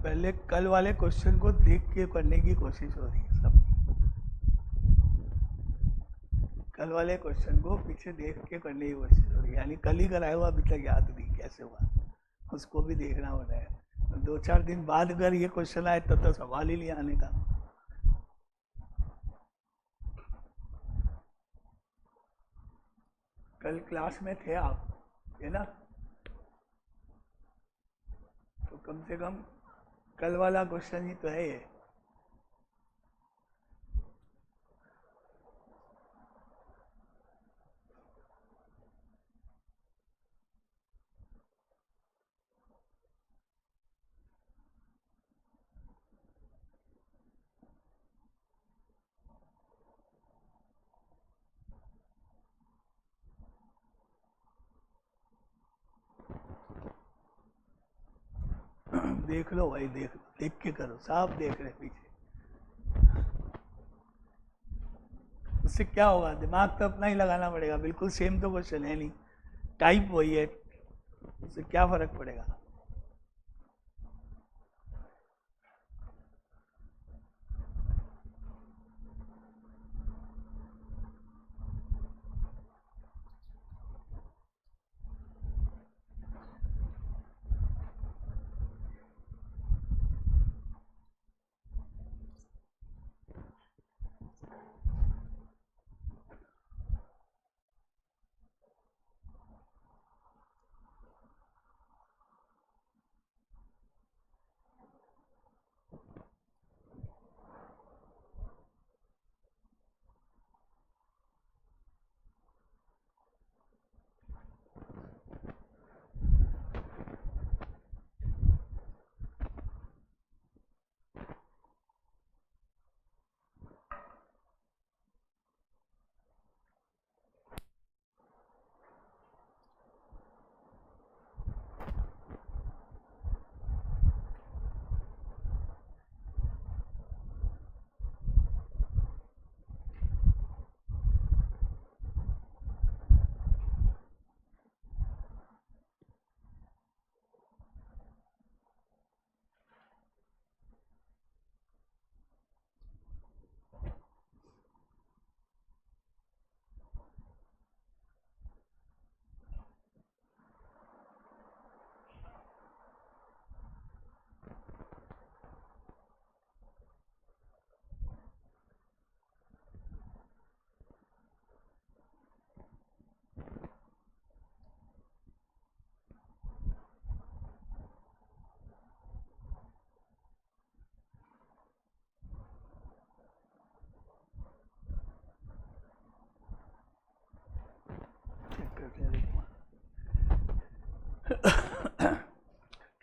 पहले कल वाले क्वेश्चन को देख के करने की कोशिश हो रही है सब। कल वाले क्वेश्चन को पीछे देख के करने की कोशिश हो रही है, यानी कल ही कराया हुआ अभी तक याद नहीं कैसे हुआ, उसको भी देखना हो रहा है। 2-4 दिन बाद अगर ये क्वेश्चन आए तो सवाल ही नहीं आने का। कल क्लास में थे आप, है ना? तो कम से कम कल वाला क्वेश्चन ही तो है ये। देख लो भाई, देख के करो, साफ देख रहे पीछे। उससे क्या होगा, दिमाग तो अपना ही लगाना पड़ेगा, बिल्कुल सेम तो क्वेश्चन है नहीं, टाइप वही है, उससे क्या फर्क पड़ेगा।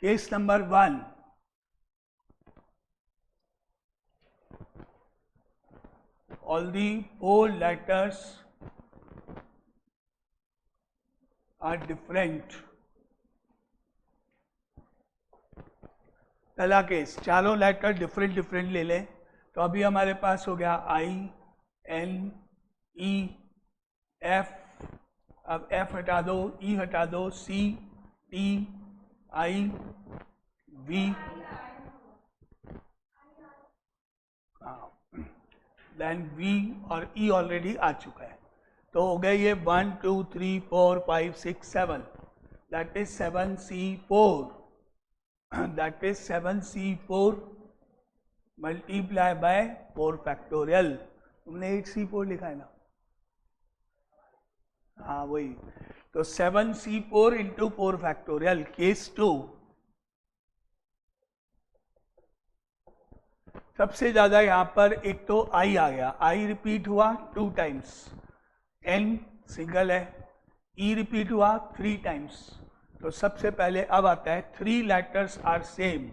Case number 1. All the 4 letters are different. पहला केस, चारों लेटर डिफरेंट ले लें, तो अभी हमारे पास हो गया I, N, E, F, अब F हटा दो, E हटा दो, C, T, I, V, then V और E ऑलरेडी आ चुका है, तो हो गए ये 1, 2, 3, 4, 5, 6, 7, that is 7C4, that is 7C4 multiply by 4 factorial. तुमने 8C4 लिखा है ना? हाँ वही, तो 7C4 into 4 factorial. केस 2, सबसे ज्यादा यहाँ पर एक तो I आ गया, I रिपीट हुआ 2 टाइम्स, N सिंगल है, E रिपीट हुआ 3 टाइम्स, तो सबसे पहले अब आता है 3 letters are same,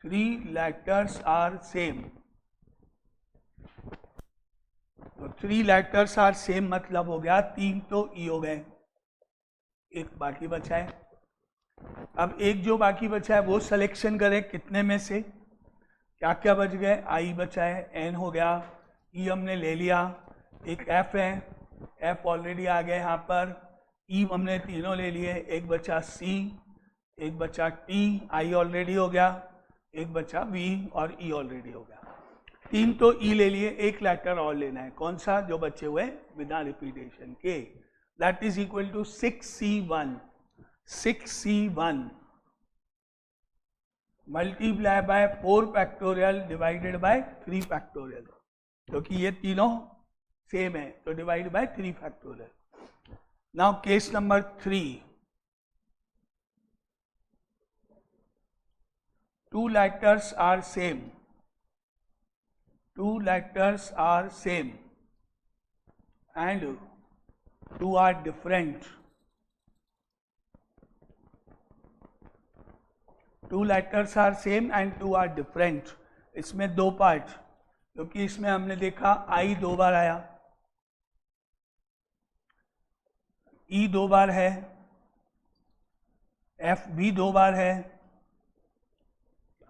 3 letters are same, तो 3 लेटर्स आर सेम मतलब हो गया 3 तो E हो गए, एक बाकी बचा है। अब एक जो बाकी बचा है वो सिलेक्शन करें, कितने में से क्या क्या बच गए, I बचा है, N हो गया, E हमने ले लिया, एक F है, F ऑलरेडी आ गया यहाँ पर, E हमने तीनों ले लिए, एक बचा C, एक बचा टी, आई ऑलरेडी हो गया, एक बचा वी और ई ऑलरेडी हो गया। 3 तो ई ले लिए, एक लेटर और लेना है, कौन सा, जो बचे हुए बिना रिपीटेशन के, that is equal to 6C1 multiply by 4 factorial divided by 3 factorial, क्योंकि ये तीनों सेम है तो divide by 3 factorial. Now case number 3, 2 letters are same, 2 letters are same and 2 are different, 2 letters are same and 2 are different। इसमें दो part, क्योंकि इसमें हमने देखा आई 2 बार आया, ई 2 बार है, एफ भी 2 बार है,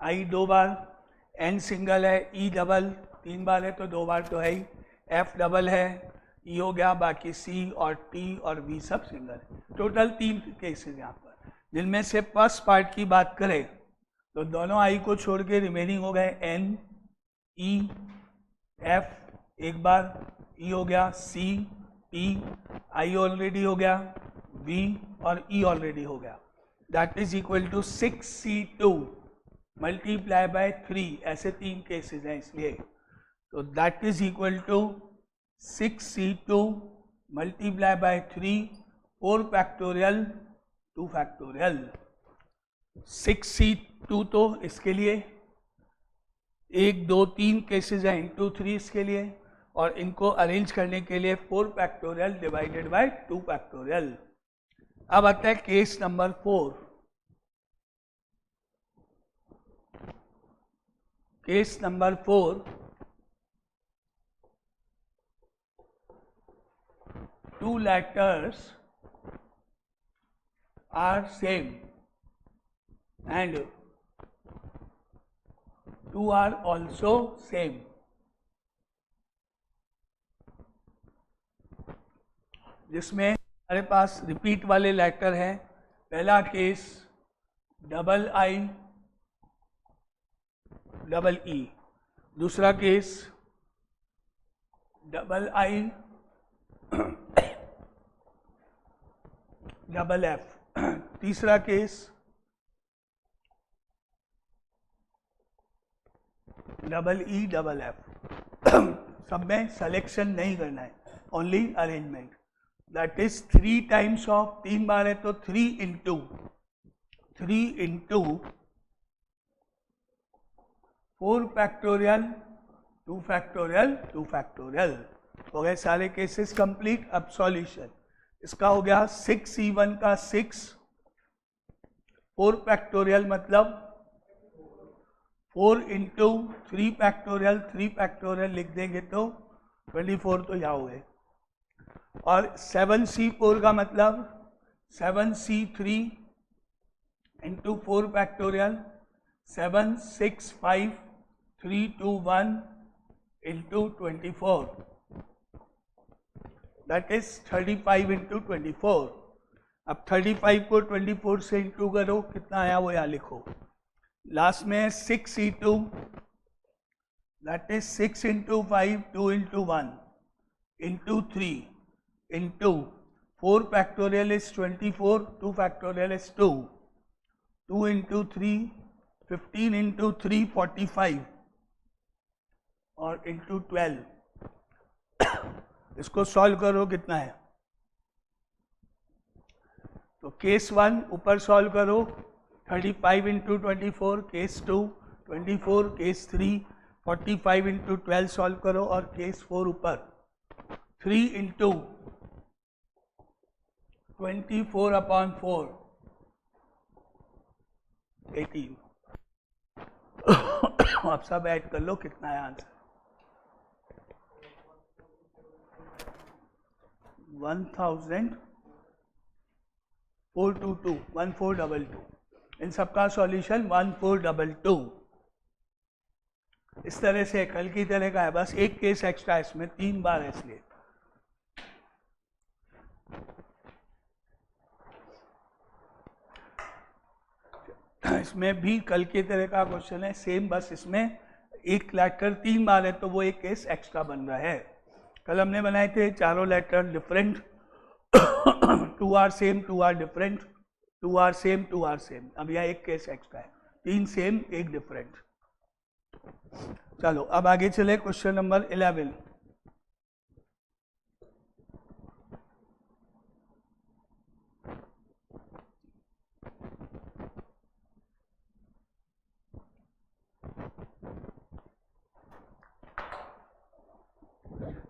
आई 2 बार, एन सिंगल है, ई डबल 3 बार है तो 2 बार तो है ही, एफ डबल है, ई हो गया, बाकी सी और टी और वी सब सिंगल है। टोटल 3 केसेस यहाँ पर, जिनमें से फर्स्ट पार्ट की बात करें तो दोनों आई को छोड़ के रिमेनिंग हो गए एन, ई, एफ एक बार, ई हो गया, सी, टी, आई ऑलरेडी हो गया, वी और ई ऑलरेडी हो गया। That is equal to 6C2 multiply by 3, ऐसे 3 केसेस हैं इसलिए, तो that is equal to 6C2 multiply by 3, 4 factorial 2 factorial. 6C2 तो इसके लिए 1 2 3 केसेस हैं, इंटू 3 इसके लिए, और इनको अरेंज करने के लिए 4 फैक्टोरियल डिवाइडेड बाय 2 फैक्टोरियल। अब आता है case number 4। Case number 4, 2 letters are same and 2 are also same। जिसमें हमारे पास रिपीट वाले लेटर हैं। पहला case double I double E, दूसरा case double I double F, तीसरा case double E double F. सब में सिलेक्शन नहीं करना है, only arrangement. That is 3 times of, 3 बार है तो 3 इंटू 4 फैक्टोरियल 2 फैक्टोरियल 2 फैक्टोरियल। हो गए सारे केसेस कंप्लीट। अब सॉल्यूशन इसका हो गया 6C1 का 6, 4 फैक्टोरियल मतलब 4 इंटू 3 फैक्टोरियल, 3 फैक्टोरियल लिख देंगे तो 24 तो यहाँ हो गए, और 7C4 का मतलब 7C3 into 4 factorial, 7 6 5 3 2 1 into 24, that is 35 into 24। अब 35 को 24 से इंटू करो, कितना आया वो यहाँ लिखो। लास्ट में 6C2, that is 6 into 5 2 into 1 into 3 into 4 factorial is 24, 2 factorial is 2, 2 into 3 15 into 3 45 और इंटू 12। इसको सॉल्व करो, कितना है। तो केस 1 ऊपर सॉल्व करो, 35 into 24, case 2 24, case 3 45 into 12 solve करो, और केस 4 ऊपर 3 इंटू 24/4 18। आप सब ऐड कर लो, कितना है आंसर। 1422 इन सबका सॉल्यूशन 1422। इस तरह से कल की तरह का है, बस एक केस एक्स्ट्रा, इसमें 3 बार है इसलिए। इसमें भी कल की तरह का क्वेश्चन है सेम, बस इसमें एक लेटर 3 बार है तो वो एक केस एक्स्ट्रा बन रहा है। कल हमने बनाए थे चारों letter different, 2 are same 2 are different, 2 are same 2 are same. अब यहाँ एक केस एक्स्ट्रा है, 3 सेम 1 डिफरेंट। चलो अब आगे चले question number 11।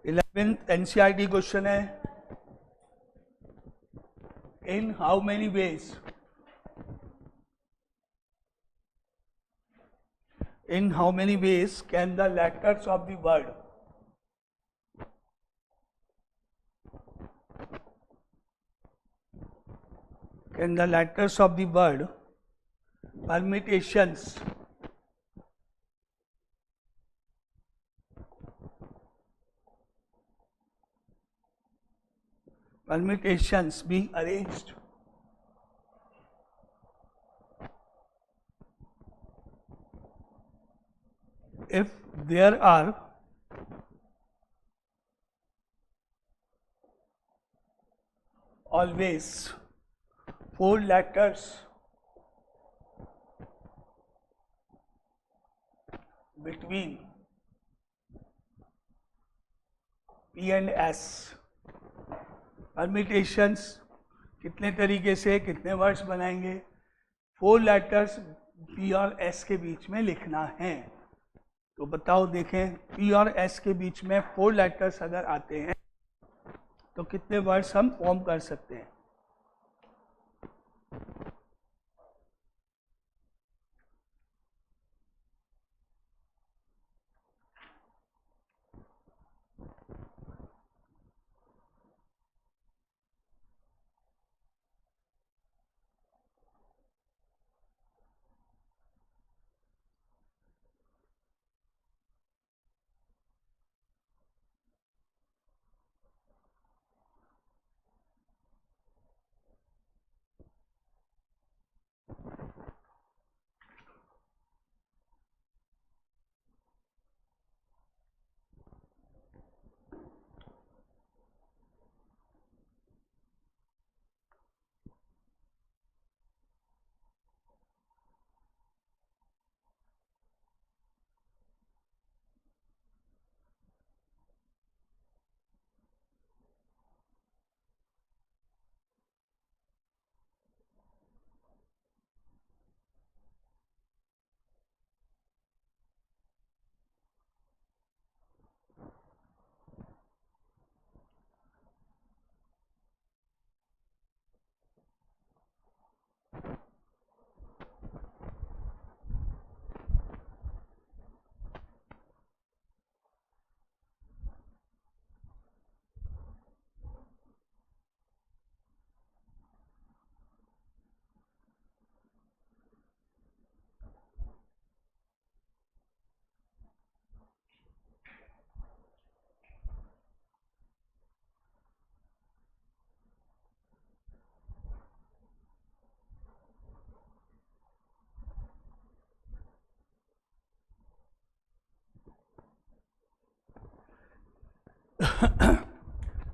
Eleventh NCERT question है, in how many ways, in how many ways can the letters of the word permutations be arranged if there are always 4 letters between P and S। Permutations कितने तरीके से कितने words बनाएंगे, 4 letters P और S के बीच में लिखना है। तो बताओ देखें, P और S के बीच में 4 लेटर्स अगर आते हैं तो कितने वर्ड्स हम फॉर्म कर सकते हैं।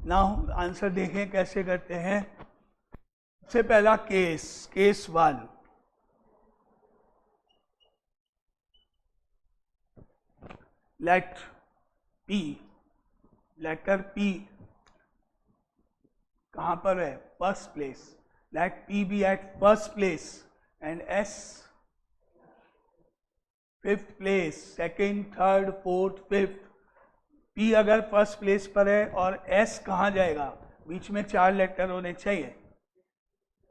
नाउ आंसर देखें कैसे करते हैं। सबसे पहला case 1, let P, letter P कहाँ पर है, first place, let P be at first place and S fifth place, second third fourth fifth. P अगर फर्स्ट प्लेस पर है और S कहाँ जाएगा, बीच में 4 लेटर होने चाहिए।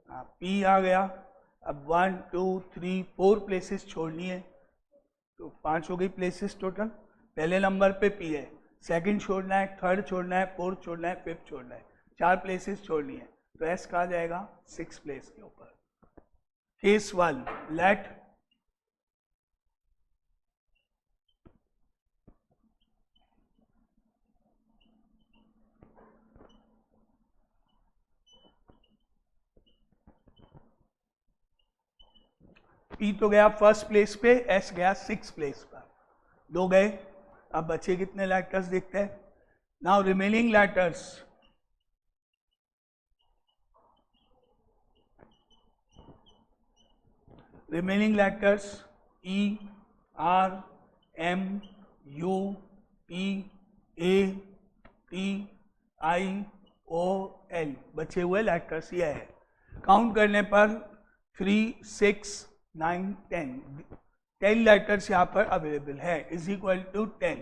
हाँ, P आ गया। अब 1 2 3 4 प्लेसेस छोड़नी है, तो 5 हो गई प्लेसेस टोटल। पहले नंबर पे P है, सेकंड छोड़ना है, थर्ड छोड़ना है, फोर्थ छोड़ना है, फिफ्थ छोड़ना है, 4 प्लेसेस छोड़नी है, तो S कहाँ जाएगा, 6 प्लेस के ऊपर। केस 1, लेट P तो गया फर्स्ट प्लेस पे, S गया 6 प्लेस पर, 2 गए। अब बचे कितने लेटर्स देखते हैं। Now remaining letters, remaining letters E, R, M, U, P, A, T, I, O, L, बचे हुए लेटर्स ये है। काउंट करने पर 3, 6, 9, 10, 10 लेटर्स यहाँ पर अवेलेबल है, इज इक्वल टू 10।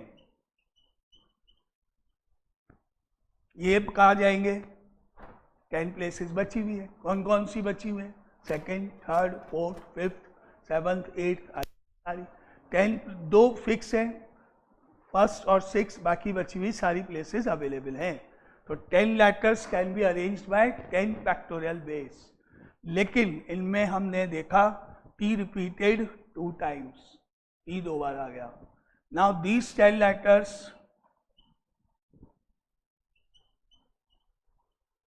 ये कहाँ जाएंगे, 10 प्लेसेस बची हुई है। कौन कौन सी बची हुई है, second, third, fourth, fifth, seventh, eighth, सारी 10, 2 फिक्स हैं, फर्स्ट और 6, बाकी बची हुई सारी प्लेसेस अवेलेबल हैं। तो 10 letters can be arranged bye 10 factorial veg. लेकिन इनमें हमने देखा P रिपीटेड 2 टाइम्स, P 2 बार आ गया। Now these 10 letters,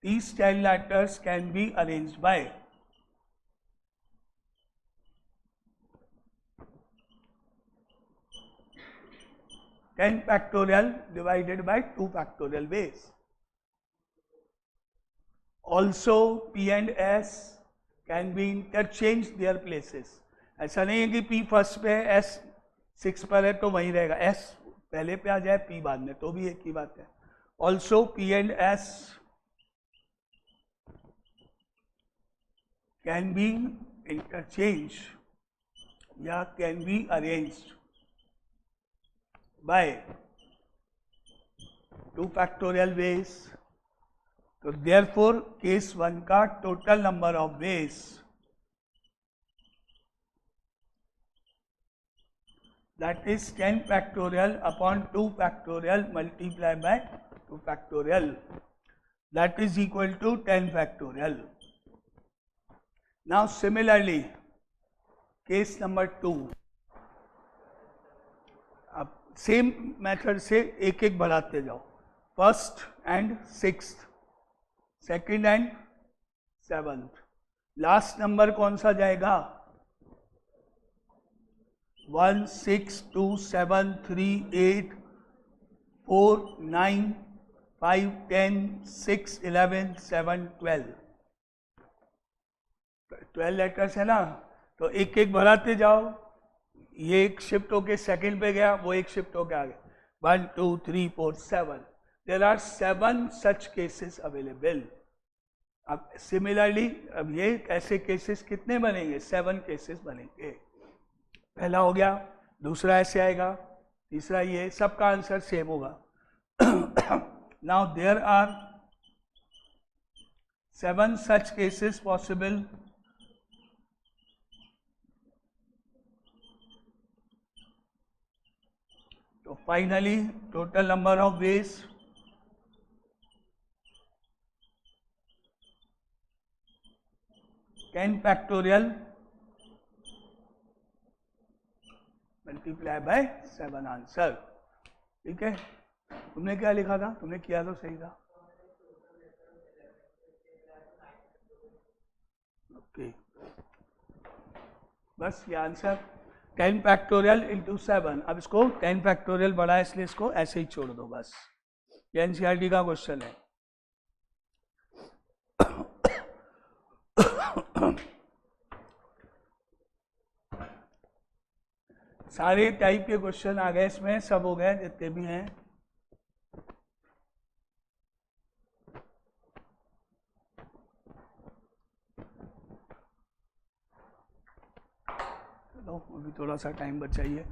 these 10 letters can be arranged by 10 factorial divided by 2 factorial ways. Also P and S can be interchanged their places. ऐसा नहीं है कि P first पे है, S 6 पर है तो वहीं रहेगा, S पहले पे आ जाए, P बाद में, तो भी एक ही बात है। Also P and S can be interchanged या can be arranged by 2 factorial ways. तो therefore केस 1 का total number of veg that is 10 factorial upon 2 factorial multiplied by 2 factorial, that is equal to 10 factorial. Now similarly case number 2, अब same method से एक एक बढ़ाते जाओ, first and sixth, second and seventh, last number कौन सा जाएगा, 1, 6, 2, 7, 3, 8, 4, 9, 5, 10, 6, 11, 7, 12, 12 letters है ना, तो एक एक बढ़ाते जाओ। ये एक शिफ्ट होके सेकंड पे गया, वो एक शिफ्ट होके आ गया, 1, 2, 3, 4, 7, there are 7 such cases available. अब सिमिलरली अब ये ऐसे केसेस कितने बनेंगे, 7 केसेस बनेंगे। पहला हो गया, दूसरा ऐसे आएगा, तीसरा ये, सबका आंसर सेम होगा। Now there are 7 such cases possible. तो finally total number of ways ten factorial multiply by 7 answer. ठीक है, तुमने क्या लिखा था, तुमने किया तो सही था। ओके, बस ये आंसर 10 फैक्टोरियल इंटू 7। अब इसको 10 फैक्टोरियल बढ़ा है इसलिए इसको ऐसे ही छोड़ दो बस। ये एनसीईआरटी का क्वेश्चन है। सारे टाइप के क्वेश्चन आ गए इसमें, सब हो गए जितने भी हैं। चलो अभी थोड़ा सा टाइम बचाइए।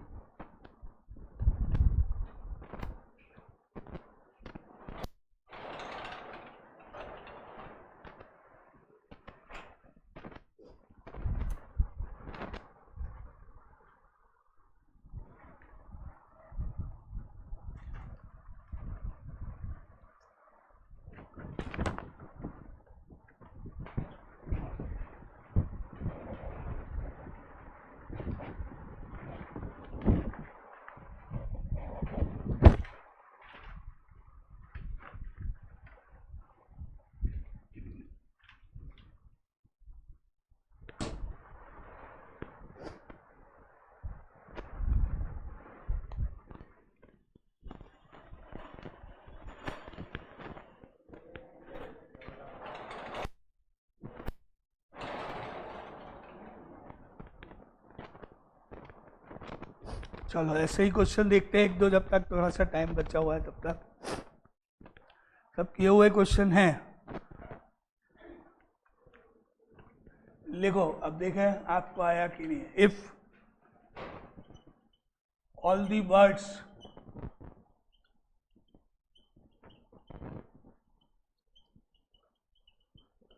चलो ऐसे ही क्वेश्चन देखते हैं एक दो, जब तक थोड़ा सा टाइम बचा हुआ है तब तक। सब किए हुए क्वेश्चन हैं, लिखो। अब देखें आपको आया कि नहीं। If all the words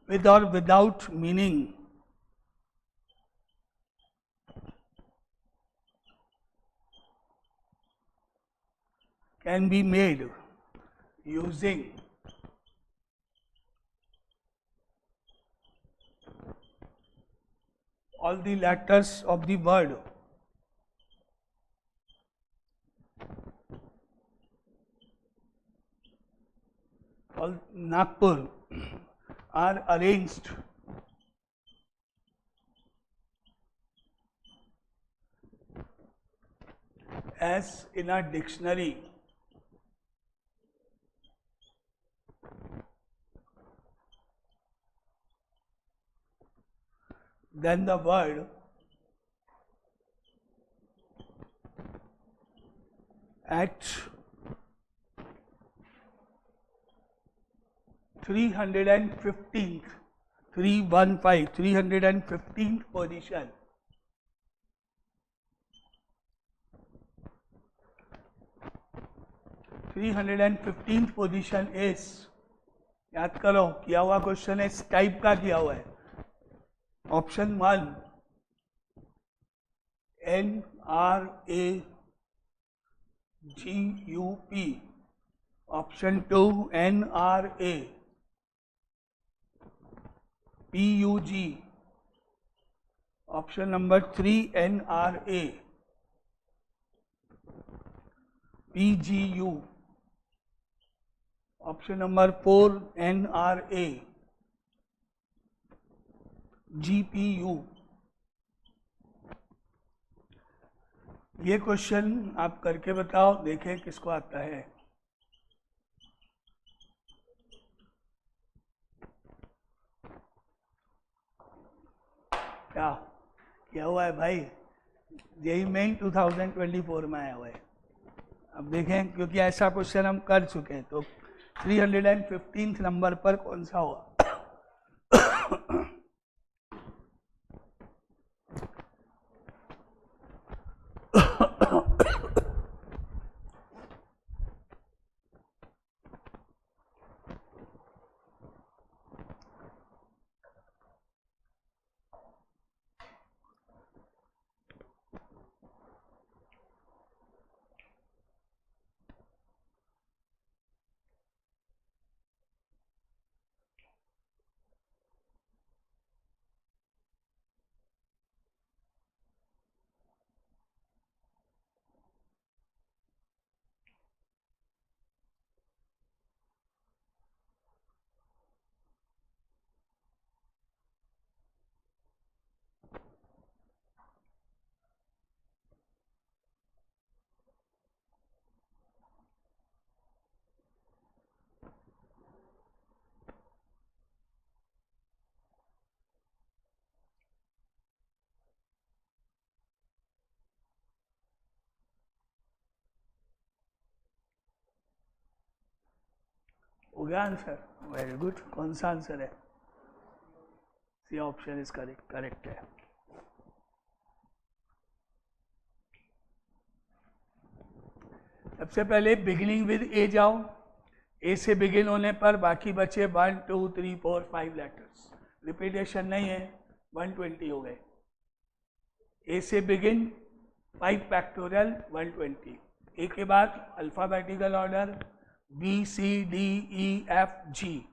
with or without meaning can be made using all the letters of the word all Nagpur are arranged as in a dictionary then the word at 315th 315th position is, याद करो किया हुआ question है, इस type का किया हुआ है। Option 1 NRAGUP, option 2 NRAPUG, option number 3 NRAPGU, option number 4 NRAGPU। ये क्वेश्चन आप करके बताओ, देखें किसको आता है। क्या क्या हुआ है भाई? जेईई मेन 2024 में आया हुआ है। अब देखें, क्योंकि ऐसा क्वेश्चन हम कर चुके हैं, तो 315th नंबर पर कौन सा हुआ? हो गया आंसर? Very good. कौन सा आंसर है? सी ऑप्शन इज करेक्ट है। सबसे पहले बिगिनिंग विद ए जाओ। ए से बिगिन होने पर बाकी बचे 1 2 3 4 5 लेटर्स, रिपीटेशन नहीं है, 120 हो गए। ए से बिगिन 5 फैक्टोरियल 120। ए के बाद alphabetical order B C D E F G,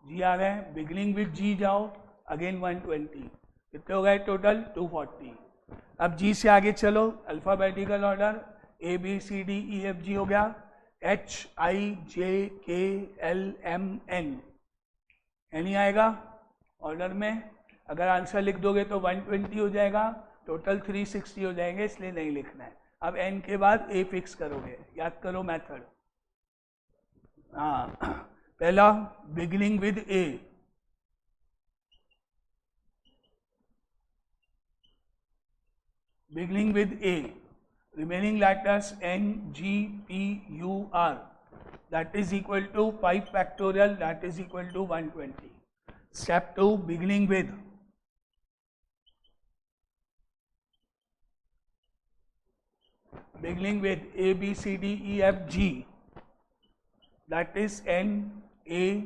G आ गए। बिगिनिंग विद जी जाओ, अगेन 120। कितने हो गए टोटल? 240। अब जी से आगे चलो, alphabetical order A B C D E F G हो गया, एच आई जे के एल एम एन, यानी आएगा ऑर्डर में। अगर आंसर लिख दोगे तो 120 हो जाएगा, टोटल 360 हो जाएंगे, इसलिए नहीं लिखना है। अब एन के बाद ए फिक्स करोगे, याद करो मेथड। हाँ, पहला beginning with A, beginning with A remaining letters N, G, P, U, R, that is equal to 5 factorial, that is equal to 120. Step 2, beginning with A, B, C, D, E, F, G, that is N, A,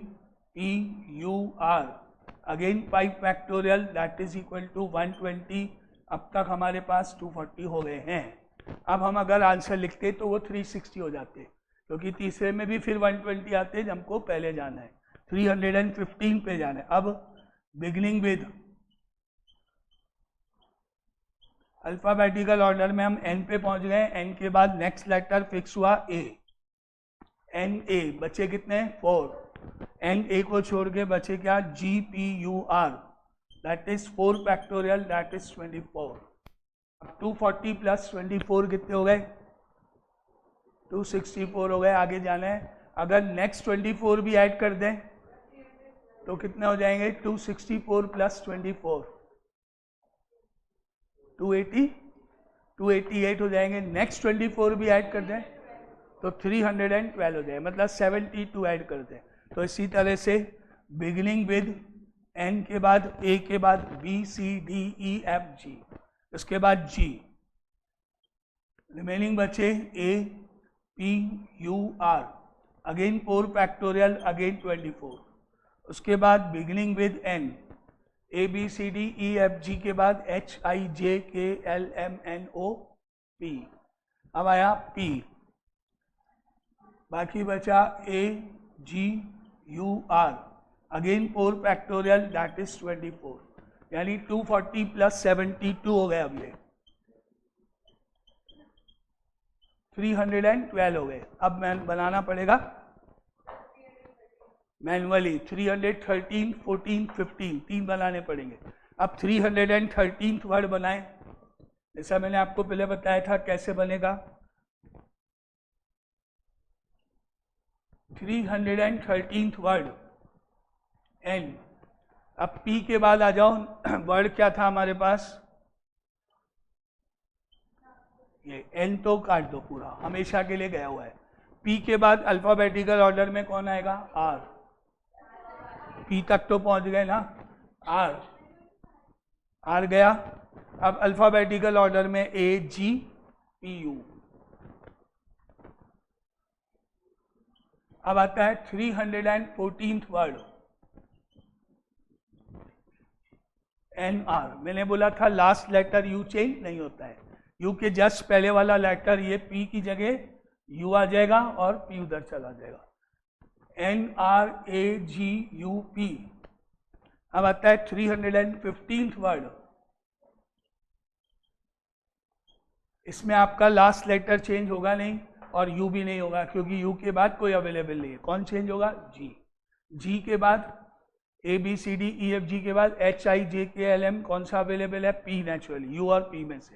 P, U, R, again 5 factorial, that is equal to 120. अब तक हमारे पास 240 हो गए हैं. अब हम अगर answer लिखते तो वो 360 हो जाते, क्योंकि तीसरे में भी फिर 120 आते, हमको पहले जाना है 315 पे जाना है. अब बिगिनिंग विद अल्फाबेटिकल ऑर्डर में हम N पे पहुंच गए. N के बाद नेक्स्ट लेटर फिक्स हुआ A. N A बचे कितने 4. N A को छोड़ के बचे क्या G P U R, that is 4 factorial, that is 24. अब 240 प्लस 24 कितने हो गए 264 हो गए. आगे जाना है. अगर नेक्स्ट 24 भी ऐड कर दें तो कितने हो जाएंगे 264 प्लस 24 280 288 हो जाएंगे. नेक्स्ट 24 भी ऐड कर दें तो 312 हो जाए, मतलब 72 ऐड कर दें. तो इसी तरह से बिगिनिंग विद N के बाद A के बाद B C D E F G, उसके बाद G, रिमेनिंग बचे A P U R, again 4 factorial, again 24. उसके बाद beginning with N, A B C D E F G के बाद H I J K L M N O P. अब आया P, बाकी बचा A G U R, again 4 factorial, that is 24. यानी 240 plus 72 हो गए. अब ये 312 हो गए. अब मैं बनाना पड़ेगा मैनुअली 313, 14, 15 तीन बनाने पड़ेंगे. अब 313th वर्ड बनाएं. जैसा मैंने आपको पहले बताया था कैसे बनेगा. 313th word N. अब P के बाद आ जाओ. वर्ड क्या था हमारे पास, ये N तो काट दो पूरा, हमेशा के लिए गया हुआ है. P के बाद अल्फाबेटिकल ऑर्डर में कौन आएगा R. P तक तो पहुंच गए ना, R गया. अब अल्फाबेटिकल ऑर्डर में A G P U. अब आता है 314th वर्ड N R. मैंने बोला था लास्ट लेटर U चेंज नहीं होता है. U के जस्ट पहले वाला लेटर ये P की जगह U आ जाएगा और P उधर चला जाएगा. N R A G U P. अब आता है 315th वर्ड. इसमें आपका लास्ट लेटर चेंज होगा नहीं और U भी नहीं होगा, क्योंकि U के बाद कोई अवेलेबल नहीं है. कौन चेंज होगा G. G के बाद A B C D E F G के बाद H I J K L M कौन सा अवेलेबल है P नेचुरली, U और P में से.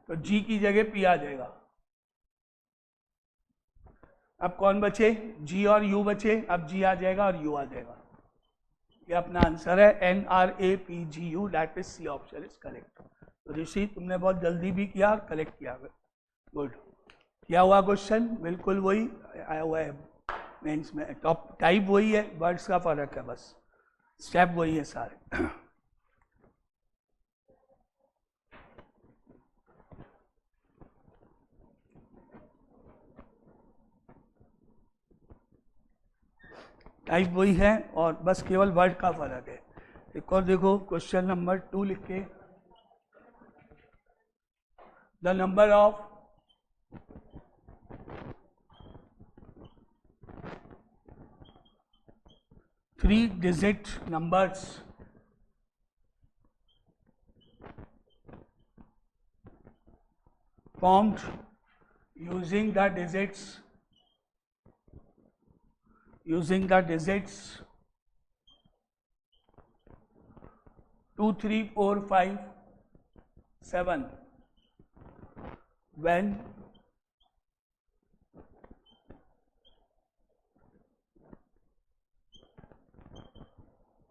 तो G की जगह P आ जाएगा. अब कौन बचे G और U बचे. अब G आ जाएगा और U आ जाएगा. ये अपना आंसर है N R A P G U, that is C option is correct. तो ऋषि तुमने बहुत जल्दी भी किया और करेक्ट किया. गुड किया हुआ क्वेश्चन बिल्कुल वही आया हुआ है मेंस में. टॉप टाइप वही है, वर्ड्स का फर्क है बस, स्टेप वही है सारे. टाइप वही है और बस केवल वर्ड का फर्क है. एक और देखो क्वेश्चन नंबर 2 लिख के. The number of three-digit numbers formed using the digits 2, 3, 4, 5, 7 when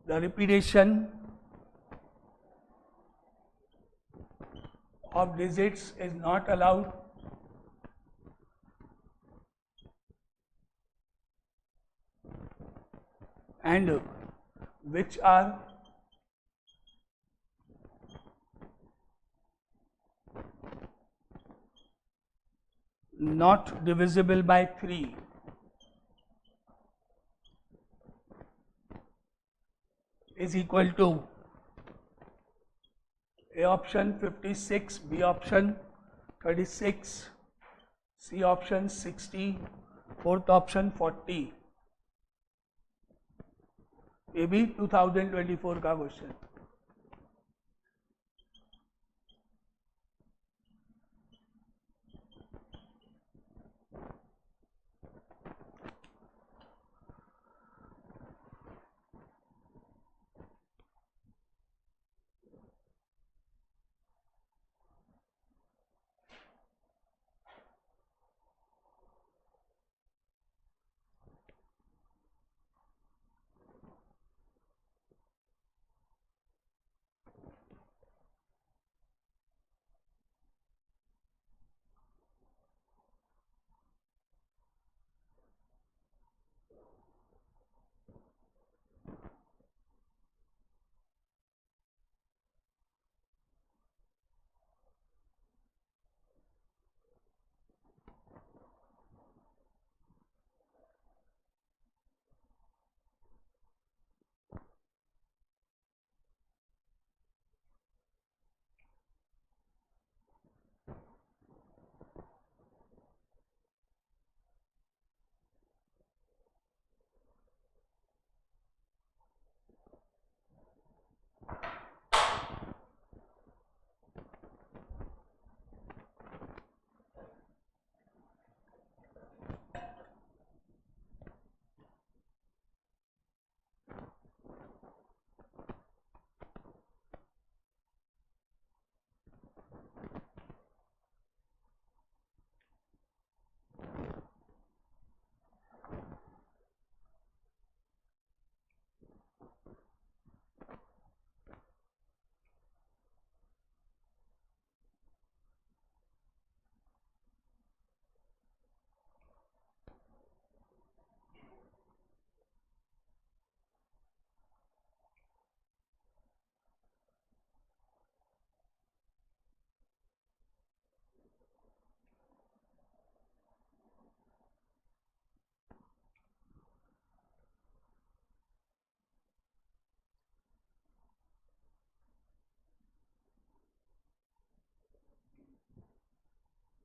the repetition of digits is not allowed and which are not divisible by 3 is equal to A option 56, B option 36, C option 60, fourth option 40. ये भी 2024 का question.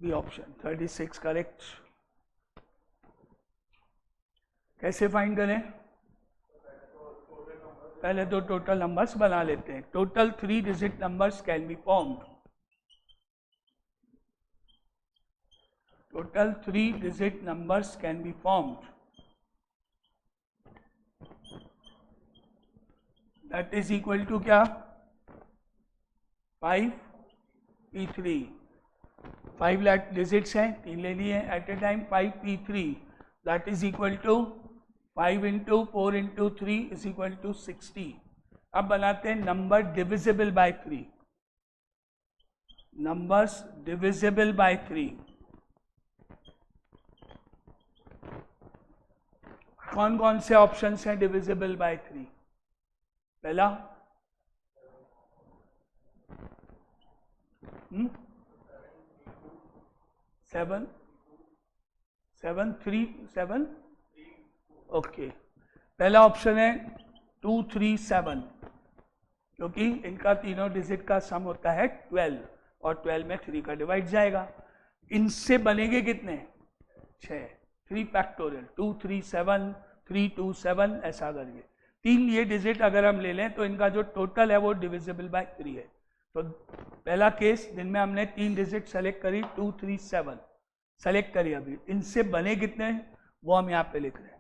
B option 36 correct. कैसे find करें? पहले तो total numbers बना लेते हैं. Total 3 digit numbers can be formed. Total 3 digit numbers can be formed. That is equal to क्या? 5p3. 5 डिजिट्स हैं, 3 ले लिए at a time. 5p3 that is equal to 5 into 4 into 3 is equal to 60. अब बनाते हैं number divisible by 3. Numbers divisible by 3. कौन कौन से ऑप्शंस हैं डिविजिबल बाय 3? पहला 7 7 3 7. ओके, पहला ऑप्शन है 2 3 7, क्योंकि इनका तीनों डिजिट का सम होता है 12 और 12 में 3 का डिवाइड जाएगा. इनसे बनेंगे कितने? 6. 3 फैक्टोरियल 2 3 7 3 2 7 ऐसा करके 3 ये डिजिट अगर हम ले लें तो इनका जो टोटल है वो डिविजिबल बाय 3 है. तो पहला केस जिनमें हमने 3 डिजिट सेलेक्ट करी 2 3 7 सेलेक्ट करी. अभी इनसे बने कितने वो हम यहाँ पे लिख रहे हैं.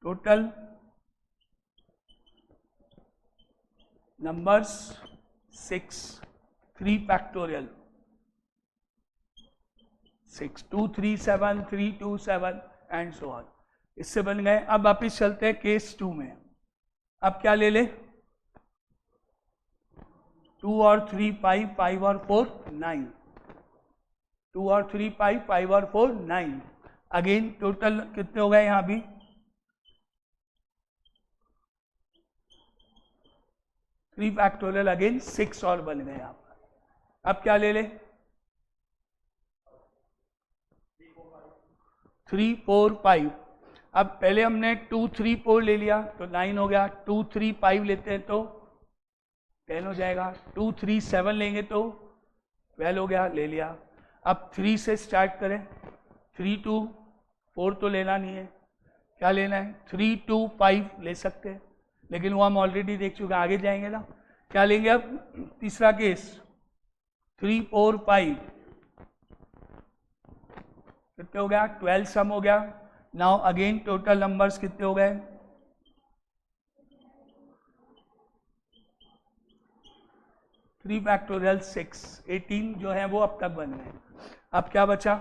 Total numbers 6 3 factorial 6 2 3 7 3 2 7 and so on. इससे बन गए. अब वापिस चलते हैं केस 2 में. अब क्या ले ले? 2 और 3 5 5 और 4 9. 2 और 3 5 5 और 4 9. अगेन टोटल कितने हो गए यहाँ भी? 3 फैक्टोरियल अगेन 6 और बन गए यहाँ पर। अब क्या ले लें? 3 4 5। अब पहले हमने 2 3 4 ले लिया तो 9 हो गया, 2 3 5 लेते हैं तो 10 हो जाएगा, 2 3 7 लेंगे तो 12 हो गया, ले लिया। अब 3 से स्टार्ट करें, 3 2 4 तो लेना नहीं है, क्या लेना है? 3 2 5 ले सकते हैं, लेकिन वो हम ऑलरेडी देख चुके हैं, आगे जाएंगे ना। क्या लेंगे अब? तीसरा केस 3 4 5 कितने हो गया? 12 सम हो गया। नाउ अगेन टोटल नंबर्स कितने हो गए? 3 फैक्टोरियल 6, 18 जो है वो अब तक बन गए। अब क्या बचा?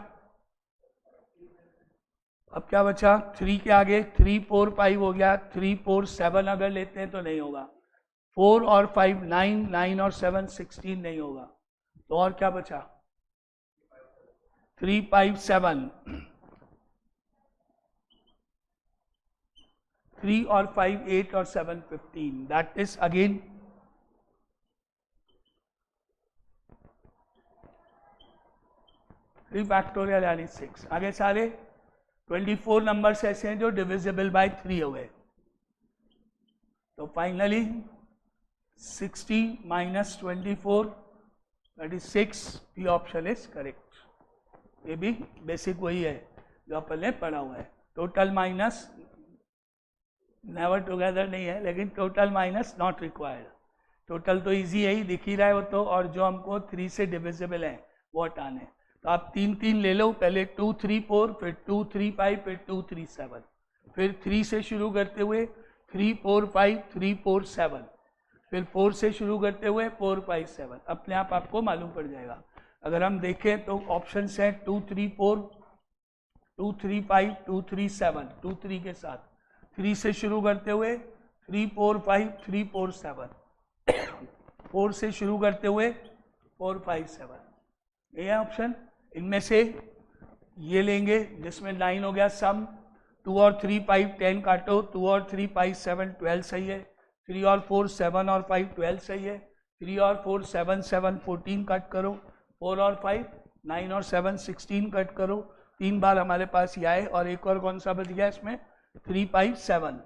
3 के आगे 3 4 5 हो गया, 3 4 7 अगर लेते हैं तो नहीं होगा, 4 और 5 9, 9 और 7 16 नहीं होगा, तो और क्या बचा? 3 5 7, 3 और 5 8 और 7 15, दैट इज अगेन 3 फैक्टोरियल यानी 6। आगे सारे 24 नंबर्स ऐसे हैं जो डिविजिबल बाय 3 हो गए। तो finally 60 minus 24 that is 6, the option is correct. ये भी बेसिक वही है जो अपन ने पढ़ा हुआ है। टोटल माइनस नेवर टुगेदर नहीं है, लेकिन total minus not required. Total तो इजी है ही, दिख ही रहा है वो तो, और जो हमको 3 से डिविजिबल है वो हटाने। तो आप 3 3 ले लो, पहले 2 3 4, फिर 2 3 5, फिर 2 3 7, फिर 3 से शुरू करते हुए 3 4 5 3 4 7, फिर 4 से शुरू करते हुए 4 5 7। अपने आप आपको मालूम पड़ जाएगा। अगर हम देखें तो ऑप्शंस हैं 2 3 4, 2 3 5, 2 3 7, 2 3 के साथ 3 से शुरू करते हुए 3 4 5 3 4 7, 4 से शुरू करते हुए 4 5 7, ये है ऑप्शन। इनमें से ये लेंगे जिसमें 9 हो गया सम, 2 और 3 5 10 काटो, 2 और 3 5 7 12 सही है, 3 और 4 7 और 5 12 सही है, 3 और 4 7 7 14 कट करो, 4 और 5 9 और 7 16 कट करो। 3 बार हमारे पास ये आए, और एक और कौन सा बच गया इसमें? 3 5 7,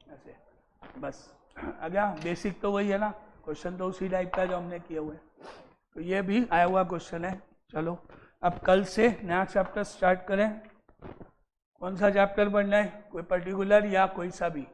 ऐसे बस आ गया। बेसिक तो वही है ना, क्वेश्चन तो उसी टाइप का जो हमने किए हुए। तो ये भी आया हुआ क्वेश्चन है। चलो अब कल से नया चैप्टर स्टार्ट करें। कौन सा चैप्टर पढ़ना है? कोई पर्टिकुलर या कोई सा भी?